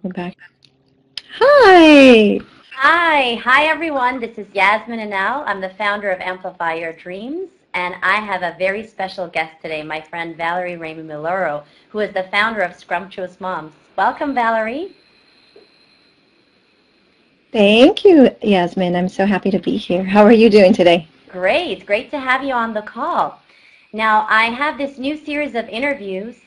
We're back. Hi. Hi everyone. This is Yasemin Inal. I'm the founder of Amplify Your Dreams, and I have a very special guest today, my friend Valerie Milora, who is the founder of Scrumptious Moms. Welcome, Valerie. Thank you, Yasmin. I'm so happy to be here. How are you doing today? Great to have you on the call. Now, I have this new series of interviews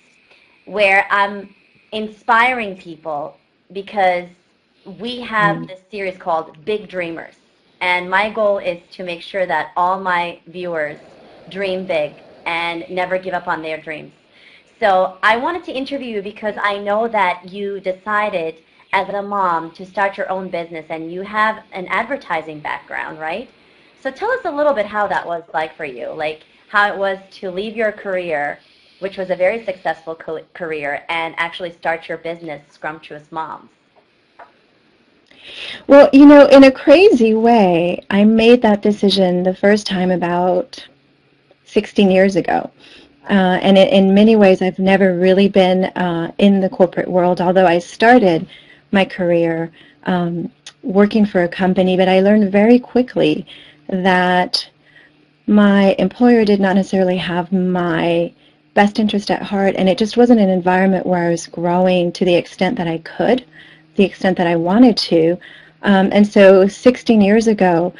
where I'm inspiring people because we have Mm. this series called Big Dreamers. And my goal is to make sure that all my viewers dream big and never give up on their dreams. So I wanted to interview you because I know that you decided as a mom to start your own business and you have an advertising background, right? So tell us a little bit how that was like for you, like how it was to leave your career, which was a very successful career, and actually start your business, Scrumptious Moms. Well, in a crazy way, I made that decision the first time about 16 years ago. And in many ways, I've never really been in the corporate world, although I started my career working for a company, but I learned very quickly that my employer did not necessarily have my best interest at heart, and it just wasn't an environment where I was growing to the extent that I could, the extent that I wanted to. And so 16 years ago,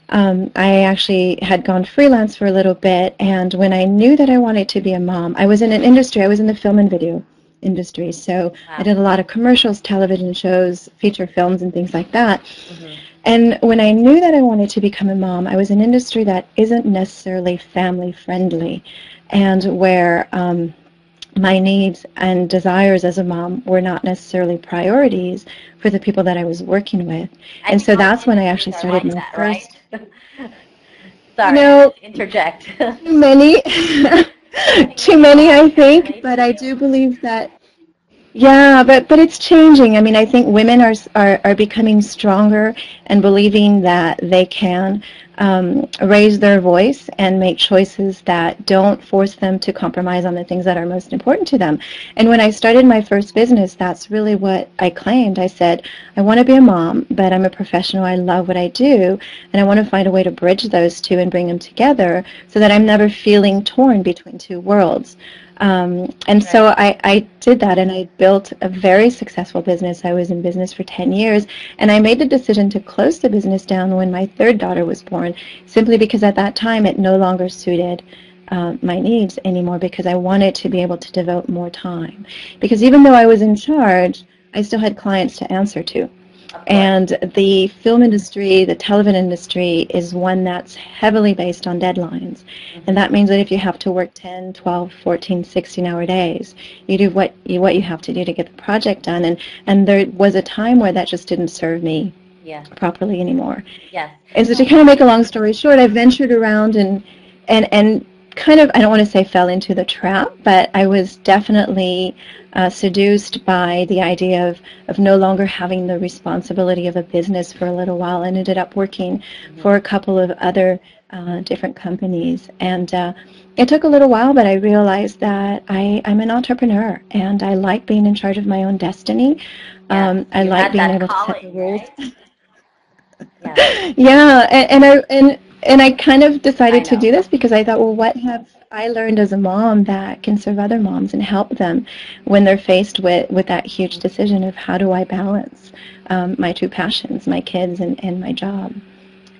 I actually had gone freelance for a little bit, and when I knew that I wanted to be a mom, I was in an industry, I was in the film and video industry, so I Wow. did a lot of commercials, television shows, feature films, and things like that. Hmm. And when I knew that I wanted to become a mom, I was in an industry that isn't necessarily family friendly, and where my needs and desires as a mom were not necessarily priorities for the people that I was working with. I And think so most that's when I industries actually are started like my that, right? first, you Sorry, I know, had to interject. too many, I think too many many, I moms can think, relate but to I you. do believe that yeah, but it's changing. I mean, I think women are becoming stronger and believing that they can raise their voice and make choices that don't force them to compromise on the things that are most important to them. And when I started my first business, that's really what I claimed. I said, I want to be a mom, but I'm a professional. I love what I do, and I want to find a way to bridge those two and bring them together so that I'm never feeling torn between two worlds. And so Right. I did that, and I built a very successful business. I was in business for 10 years, and I made the decision to close the business down when my third daughter was born, simply because at that time it no longer suited my needs anymore, because I wanted to be able to devote more time. Because even though I was in charge, I still had clients to answer to. Of course. And the film industry, the television industry, is one that's heavily based on deadlines. And Hmm. that means that if you have to work 10, 12, 14, 16-hour days, you do what you have to do to get the project done. And there was a time where that just didn't serve me Yes. properly anymore. Yes. And so to No. kind of make a long story short, I ventured around and kind of, I don't want to say fell into the trap, but I was definitely seduced by the idea of no longer having the responsibility of a business for a little while, and ended up working Hmm. for a couple of other different companies. And it took a little while, but I realized that I'm an entrepreneur, and I like being in charge of my own destiny. Yes. I You like had being that able to set the calling, rules. right? Yes. Yeah, and I kind of I decided to know. do this because I thought, well, what have I learned as a mom that can serve other moms and help them when they're faced with that huge decision of how do I balance my two passions, my kids and my job.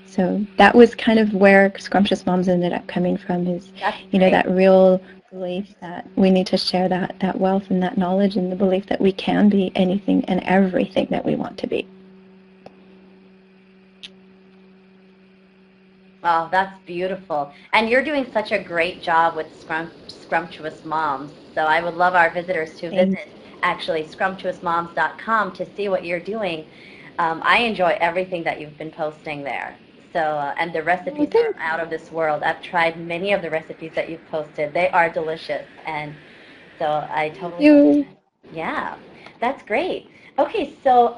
So that was kind of where Scrumptious Moms ended up coming from, is, That's great. that real belief that we need to share that wealth and that knowledge, and the belief that we can be anything and everything that we want to be. Oh, that's beautiful. And you're doing such a great job with Scrumptious Moms. So I would love our visitors to Thank visit actually scrumptiousmoms.com to see what you're doing. I enjoy everything that you've been posting there. So, and the Oh, recipes are thank out of this world. I've tried many of the recipes that you've posted. They are delicious. And so I totally you. understand. Yeah, that's great. Okay, so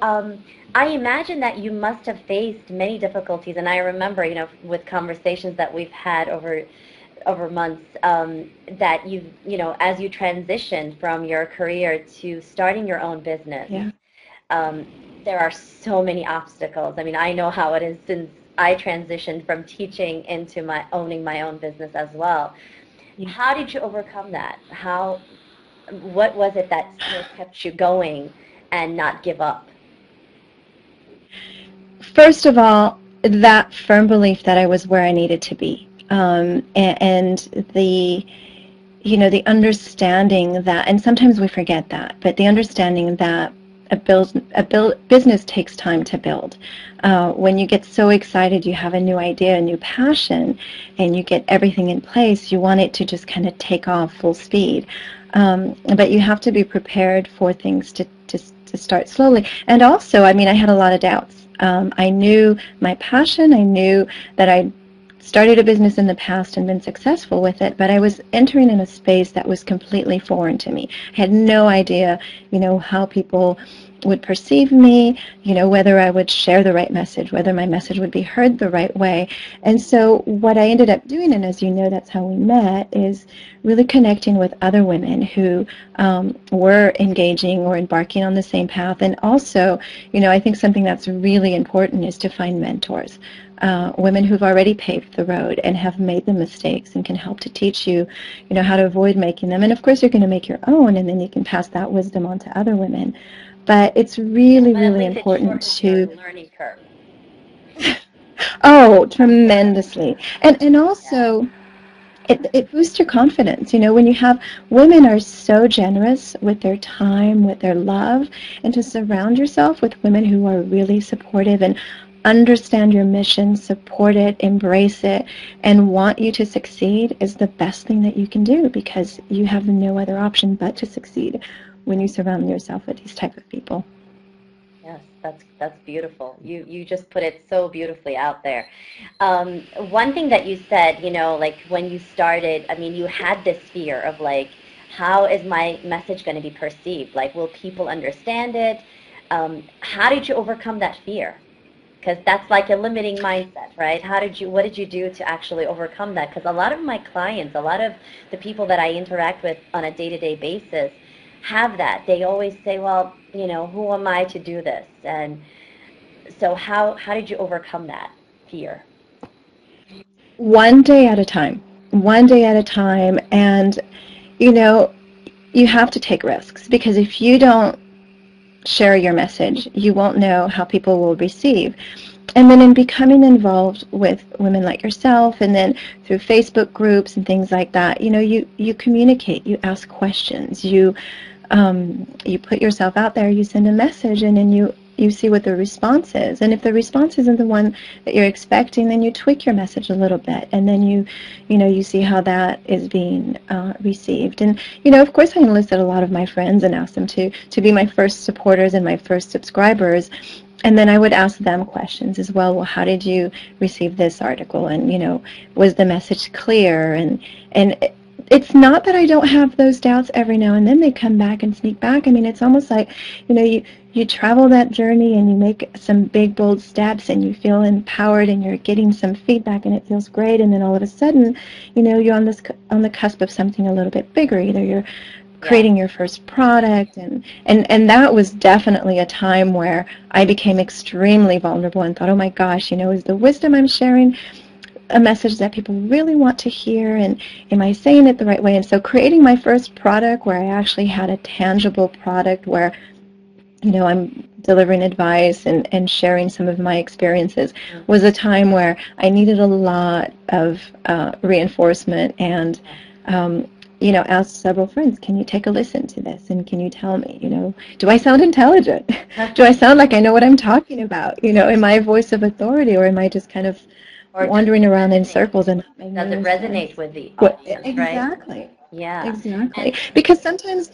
I imagine that you must have faced many difficulties, and I remember, with conversations that we've had over months, that as you transitioned from your career to starting your own business, Yeah. there are so many obstacles. I mean, I know how it is since I transitioned from teaching into my owning my own business as well. Yeah. How did you overcome that? What was it that still kept you going and not give up? First of all, that firm belief that I was where I needed to be, and the the understanding that, and sometimes we forget that, but the understanding that business takes time to build. When you get so excited, you have a new idea, a new passion, and you get everything in place, you want it to just kind of take off full speed. But you have to be prepared for things to start slowly. And also, I mean, I had a lot of doubts. I knew my passion. I knew that I started a business in the past and been successful with it, but I was entering in a space that was completely foreign to me. I had no idea, how people would perceive me, whether I would share the right message, whether my message would be heard the right way. And so what I ended up doing, and as you know, that's how we met, is really connecting with other women who were engaging or embarking on the same path. And also, I think something that's really important is to find mentors. Women who've already paved the road and have made the mistakes and can help to teach you, how to avoid making them. And of course, you're going to make your own, and then you can pass that wisdom on to other women. But it's really, But at really least it important shortens your to, learning curve. oh, I'm sure. tremendously. And Yeah. also, it boosts your confidence. When you have women are so generous with their time, with their love, and to surround yourself with women who are really supportive and understand your mission, support it, embrace it, and want you to succeed is the best thing that you can do, because you have no other option but to succeed when you surround yourself with these type of people. Yes, that's beautiful. You just put it so beautifully out there. One thing that you said, like when you started, I mean, you had this fear of like, how is my message going to be perceived? Like, will people understand it? How did you overcome that fear? Because that's like a limiting mindset, right? What did you do to actually overcome that? Because a lot of my clients, a lot of the people that I interact with on a day-to-day basis have that. They always say, well, who am I to do this? And so how did you overcome that fear? One day at a time. One day at a time. And, you know, you have to take risks, because if you don't share your message, you won't know how people will receive. And then in becoming involved with women like yourself, and then through Facebook groups and things like that, you communicate, you ask questions, you put yourself out there, you send a message, and then you see what the response is. And if the response isn't the one that you're expecting, then you tweak your message a little bit, and then you see how that is being received. And of course, I enlisted a lot of my friends and asked them to be my first supporters and my first subscribers. And then I would ask them questions as well. Well, how did you receive this article? And was the message clear? And it's not that I don't have those doubts every now and then. They come back and sneak back. I mean, it's almost like, you travel that journey and you make some big, bold steps and you feel empowered and you're getting some feedback and it feels great. And then all of a sudden, you're on the cusp of something a little bit bigger. Either you're Yeah. creating your first product, and that was definitely a time where I became extremely vulnerable and thought, oh my gosh, is the wisdom I'm sharing a message that people really want to hear, and am I saying it the right way? And so creating my first product, where I actually had a tangible product where I'm delivering advice and sharing some of my experiences, was a time where I needed a lot of reinforcement, and asked several friends, can you take a listen to this, and can you tell me, do I sound intelligent? Do I sound like I know what I'm talking about? Am I a voice of authority, or am I just kind of Or wandering around in circles and not making does it any resonate sense? with the What, audience, right? exactly. Yeah. Exactly. And Because sometimes,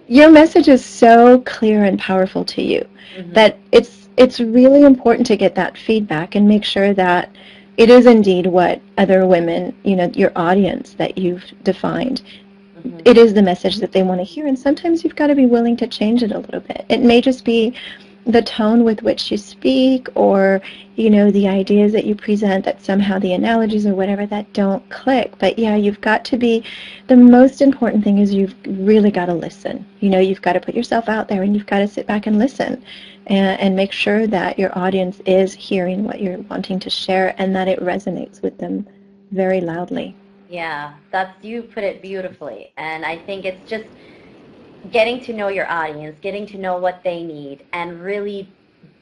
your message is so clear and powerful to you mhm, that it's really important to get that feedback and make sure that it is indeed what other women, your audience that you've defined, mhm, it is the message that they want to hear. And sometimes you've got to be willing to change it a little bit. It may just be, the tone with which you speak, or the ideas that you present, that somehow the analogies or whatever that don't click. But yeah, you've got to be, the most important thing is you've really got to listen. You've got to put yourself out there, and you've got to sit back and listen, and make sure that your audience is hearing what you're wanting to share and that it resonates with them very loudly. Yeah, you put it beautifully. And I think it's just getting to know your audience, getting to know what they need, and really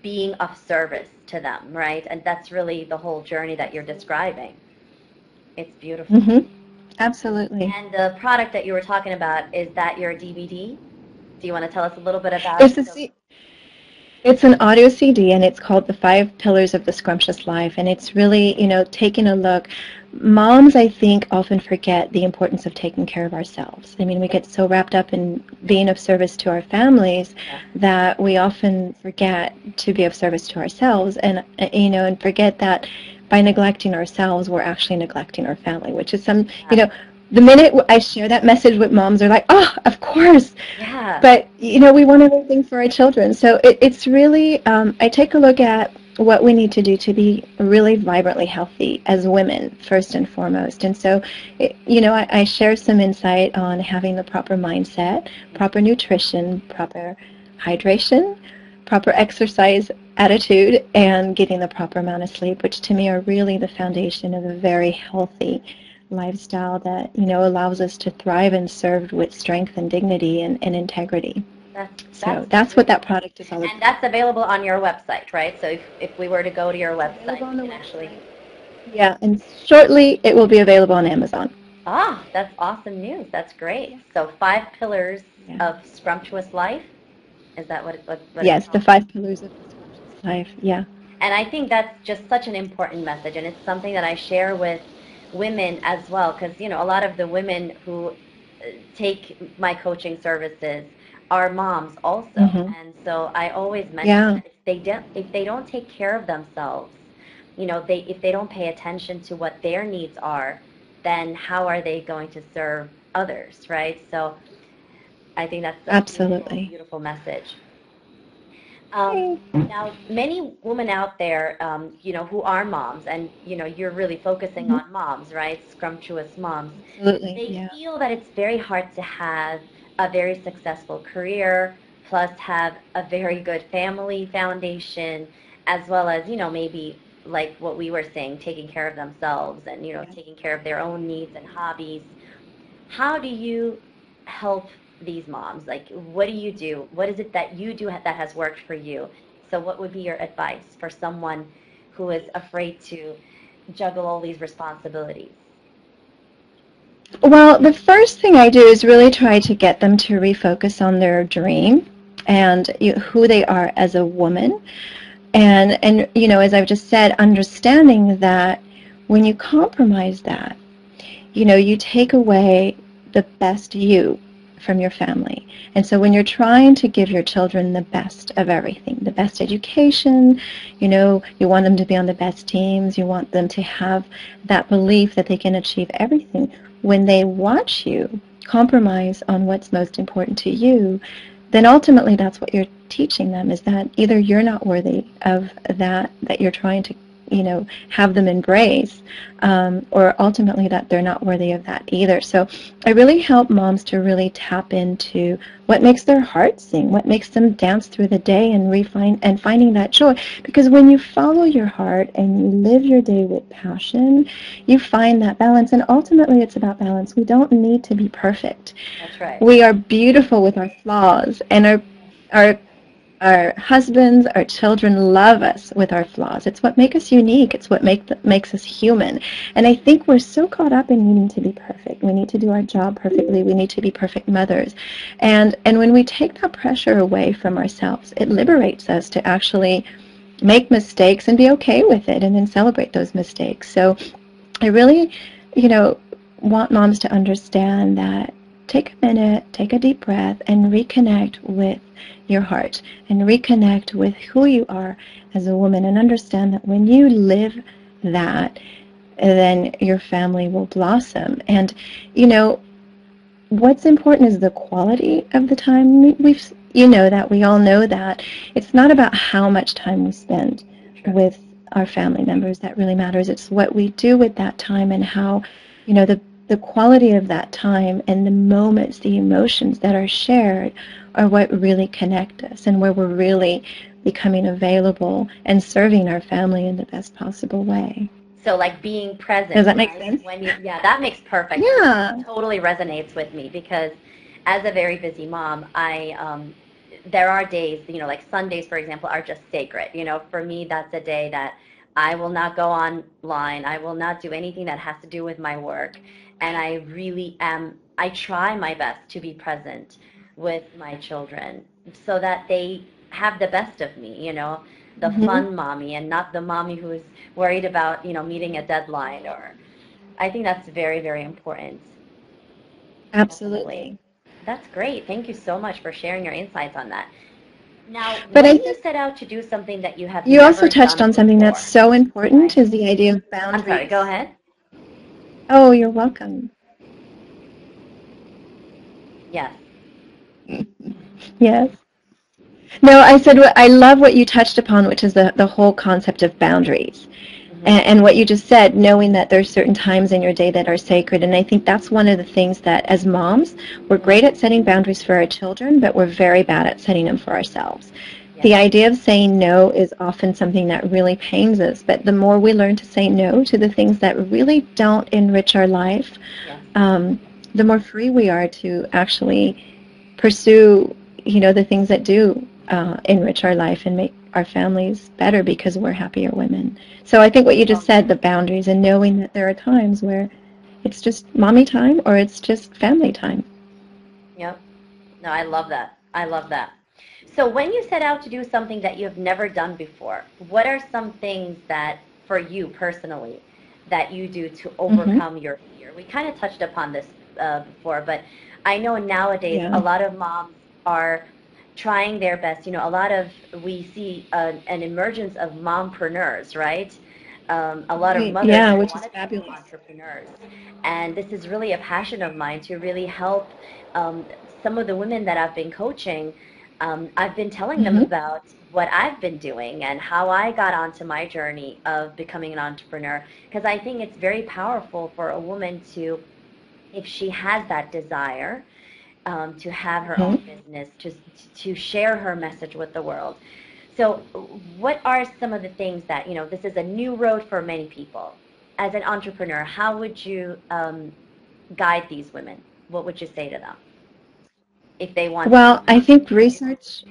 being of service to them, right? And that's really the whole journey that you're describing. It's beautiful. Mm-hmm. Absolutely. And the product that you were talking about, is that your DVD? Do you want to tell us a little bit about It's it? It's an audio CD, and it's called The 5 Pillars of the Scrumptious Life. And it's really, taking a look. Moms, I think, often forget the importance of taking care of ourselves. I mean, we get so wrapped up in being of service to our families that we often forget to be of service to ourselves, and and forget that by neglecting ourselves, we're actually neglecting our family, which is the minute I share that message with moms, they're like, oh, of course. Yeah. But, we want everything for our children. So it's really, I take a look at what we need to do to be really vibrantly healthy as women, first and foremost. And so, I share some insight on having the proper mindset, proper nutrition, proper hydration, proper exercise attitude, and getting the proper amount of sleep, which to me are really the foundation of a very healthy lifestyle that allows us to thrive and serve with strength and dignity and integrity. That's what that product is all about. And that's available on your website, right? So if we were to go to your website, we can actually... Yeah, and shortly it will be available on Amazon. Ah, that's awesome news. That's great. So 5 Pillars of Scrumptious Life? Is that what Yes, the 5 Pillars of the Scrumptious Life, yeah. And I think that's just such an important message, and it's something that I share with women as well, because a lot of the women who take my coaching services are moms also. And so I always mention that if they don't take care of themselves, if they don't pay attention to what their needs are, then how are they going to serve others, right? So I think that's absolutely a beautiful message. Now, many women out there, who are moms, and you're really focusing on moms, right? Scrumptious moms. Absolutely. They feel that it's very hard to have a very successful career, plus have a very good family foundation, as well as maybe like what we were saying, taking care of themselves and taking care of their own needs and hobbies. How do you help these moms? Like, what do you do? What is it that you do that has worked for you? So what would be your advice for someone who is afraid to juggle all these responsibilities? Well, the first thing I do is really try to get them to refocus on their dream and who they are as a woman. And as I've just said, understanding that when you compromise that, you take away the best you from your family. And so when you're trying to give your children the best of everything, the best education, you want them to be on the best teams, you want them to have that belief that they can achieve everything. When they watch you compromise on what's most important to you, then ultimately that's what you're teaching them, is that either you're not worthy of that you're trying to have them embrace, or ultimately that they're not worthy of that either. So I really help moms to really tap into what makes their heart sing, what makes them dance through the day and finding that joy. Because when you follow your heart and you live your day with passion, you find that balance. And ultimately it's about balance. We don't need to be perfect. That's right. We are beautiful with our flaws, and our husbands, our children love us with our flaws. It's what makes us unique. It's what makes us human. And I think we're so caught up in needing to be perfect. We need to do our job perfectly. We need to be perfect mothers. And when we take that pressure away from ourselves, it liberates us to actually make mistakes and be okay with it, and then celebrate those mistakes. So I really, want moms to understand that take a minute, take a deep breath, and reconnect with your heart and reconnect with who you are as a woman, and understand that when you live that, then your family will blossom. And what's important is the quality of the time. You know that, we all know that. It's not about how much time we spend True. with our family members that really matters. It's what we do with that time, and how, the quality of that time and the moments, the emotions that are shared are what really connect us, and where we're really becoming available and serving our family in the best possible way. So like being Does present, that make right? sense? Yeah, that makes perfect sense. Yeah. Totally resonates with me because as a very busy mom, there are days, like Sundays, for example, are just sacred. For me, that's a day that I will not go online. I will not do anything that has to do with my work. And I try my best to be present with my children so that they have the best of me, the Hmm. fun mommy and not the mommy who is worried about, meeting a deadline. Or I think that's very, very important. Definitely. Absolutely. That's great. Thank you so much for sharing your insights on that. Now, But when I you think set out to do something that you have you also never touched done on something that's before, so important, right? is the idea of I'm sorry, go boundaries. ahead. Oh, you're welcome. Yes. Yes. No, I said I love what you touched upon, which is the whole concept of boundaries. Hmm. And what you just said, knowing that there's certain times in your day that are sacred. And I think that's one of the things that, as moms, we're Hmm. great at setting boundaries for our children, but we're very bad at setting them for ourselves. Yes. The idea of saying no is often something that really pains us, but the more we learn to say no to the things that really don't enrich our life, Yes. um, the more free we are to actually pursue, the things that do enrich our life and make our families better, because we're happier women. So I think what you just Okay. said, the boundaries, and knowing that there are times where it's just mommy time or it's just family time. Yep. No, I love that. I love that. So when you set out to do something that you have never done before, what are some things that, for you personally, that you do to Hmm. overcome your fear? We kind of touched upon this before, but I know nowadays a Yeah. lot of moms are trying their best. We see an emergence of mompreneurs, right? A lot of Right. mothers Yeah, who which want is to become fabulous. entrepreneurs. And this is really a passion of mine to really help um, some of the women that I've been coaching. I've been telling them Hmm. about what I've been doing and how I got onto my journey of becoming an entrepreneur, because I think it's very powerful for a woman to, if she has that desire, to have her Hmm. own business, to share her message with the world. So, what are some of the things that, this is a new road for many people. As an entrepreneur, how would you guide these women? What would you say to them if they want to Well, I become think research.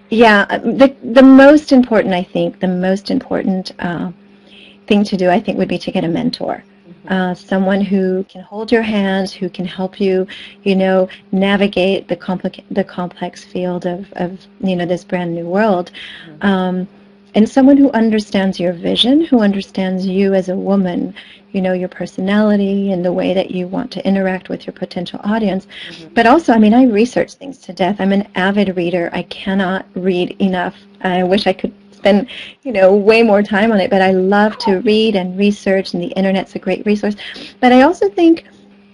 Yeah, the most important, I think, the most important thing to do, I think, would be to get a mentor. Mhm. Someone who can hold your hands, who can help you, navigate the complex field of this brand new world. Mhm. Um, and someone who understands your vision, who understands you as a woman, your personality and the way that you want to interact with your potential audience. Mhm. But also, I mean, I research things to death. I'm an avid reader. I cannot read enough. I wish I could spend, way more time on it, but I love to read and research, and the internet's a great resource. But I also think,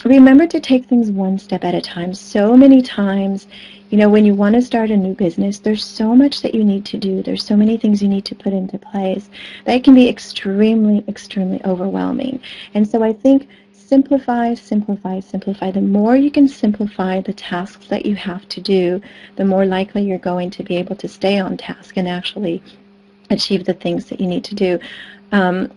remember to take things one step at a time. So many times, when you want to start a new business, there's so much that you need to do. There's so many things you need to put into place that it can be extremely, extremely overwhelming. And so I think simplify, simplify, simplify. The more you can simplify the tasks that you have to do, the more likely you're going to be able to stay on task and actually achieve the things that you need to do. Um,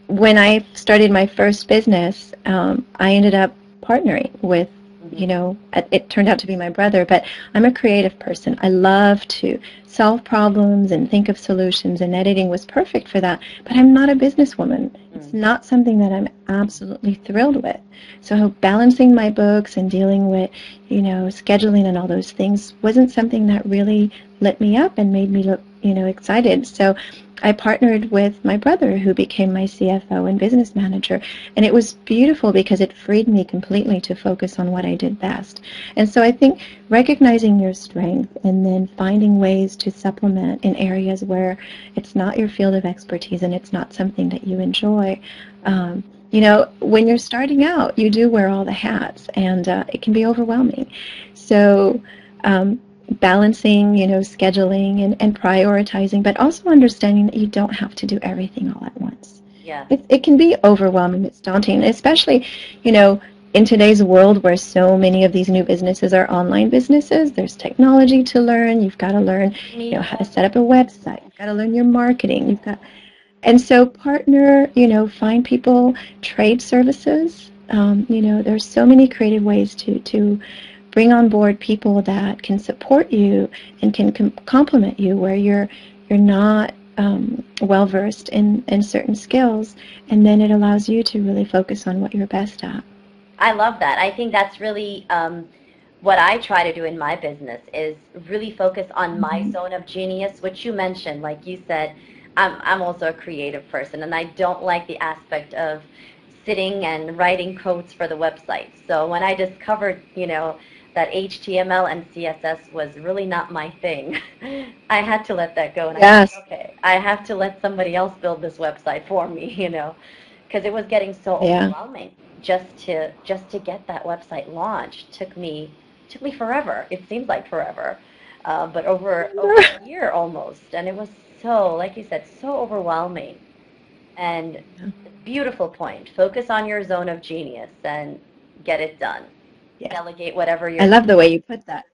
when I started my first business, I ended up partnering with, Mhm. it turned out to be my brother, but I'm a creative person. I love to solve problems and think of solutions, and editing was perfect for that. But I'm not a businesswoman. It's Mhm. not something that I'm absolutely thrilled with. So balancing my books and dealing with, scheduling and all those things wasn't something that really lit me up and made me look, excited. So I partnered with my brother, who became my CFO and business manager, and it was beautiful because it freed me completely to focus on what I did best. And so I think recognizing your strength and then finding ways to supplement in areas where it's not your field of expertise and it's not something that you enjoy, Mhm. When you're starting out, you do wear all the hats, and it can be overwhelming. So, balancing, scheduling and prioritizing, but also understanding that you don't have to do everything all at once. Yeah. It can be overwhelming. It's daunting, especially, you know, in today's world where so many of these new businesses are online businesses. There's technology to learn. You've got to learn, how to set up a website. You've got to learn your marketing. And so partner, find people, trade services. There's so many creative ways to bring on board people that can support you and can complement you where you're not well versed in certain skills, and then it allows you to really focus on what you're best at. I love that. I think that's really what I try to do in my business is really focus on my Mm-hmm. zone of genius, which you mentioned. Like you said, I'm also a creative person, and I don't like the aspect of sitting and writing codes for the website. So when I discovered, that HTML and CSS was really not my thing, I had to let that go, and I said, Yes. okay, I have to let somebody else build this website for me, because it was getting so Yeah. overwhelming. Just to get that website launched took me forever. It seems like forever, but over a year almost, and it was so, like you said, so overwhelming. And beautiful point. Focus on your zone of genius and get it done. Yeah. Delegate whatever I you're love the way you put that.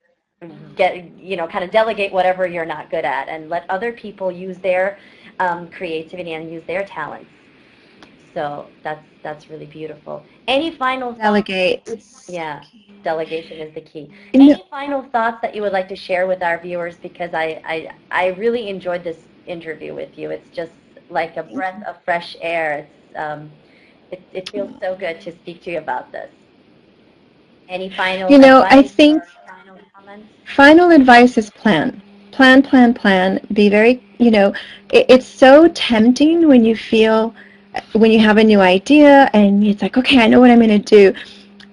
kind of delegate whatever you're not good at, and let other people use their creativity and use their talents. So that's really beautiful. Any final thoughts? Delegate. It's Yeah, delegation is the key. you know, Any final thoughts that you would like to share with our viewers? Because I really enjoyed this interview with you. It's just like a thank breath you. of fresh air. It feels so good to speak to you about this. Any final I advice think or final comments? final advice is plan. Plan, plan, plan. Be very, it's so tempting when you have a new idea and it's like, okay, I know what I'm going to do.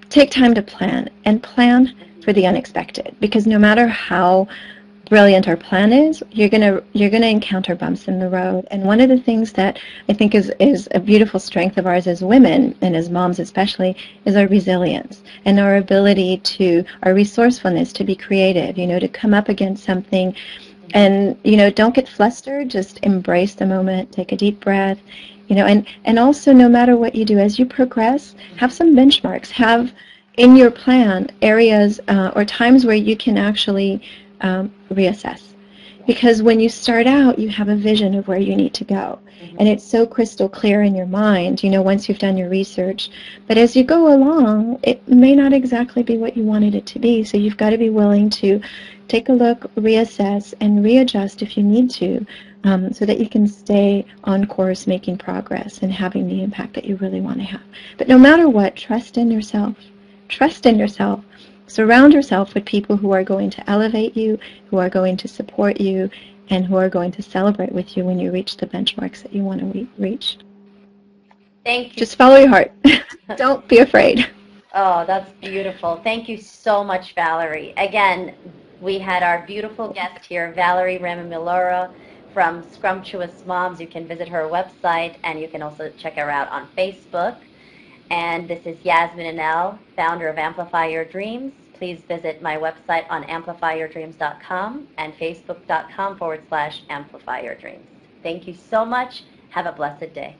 Take time to plan and plan Mhm. for the unexpected, because no matter how brilliant our plan is, you're gonna encounter bumps in the road. And one of the things that I think is a beautiful strength of ours as women and as moms especially is our resilience and our ability to our resourcefulness to be creative. To come up against something, Mhm. and don't get flustered. Just embrace the moment. Take a deep breath. And also, no matter what you do, as you progress, have Mhm. some benchmarks. Have in your plan areas or times where you can actually reassess. Yeah. Because when you start out, you have a vision of where you need to go. And Mhm. it's so crystal clear in your mind, once you've done your research. But as you go along, it may not exactly be what you wanted it to be. So you've got to be willing to take a look, reassess, and readjust if you need to, so that you can stay on course, making progress and having the impact that you really want to have. But no matter what, trust in yourself. Trust in yourself. Surround yourself with people who are going to elevate you, who are going to support you, and who are going to celebrate with you when you reach the benchmarks that you want to reach. Thank you. Just follow your heart. Don't be afraid. Oh, that's beautiful. Thank you so much, Valerie. Again, we had our beautiful guest here, Valerie Milora from Scrumptious Moms. You can visit her website, and you can also check her out on Facebook. And this is Yasemin Inal, founder of Amplify Your Dreams. Please visit my website on amplifyyourdreams.com and facebook.com/amplifyyourdreams. Thank you so much. Have a blessed day.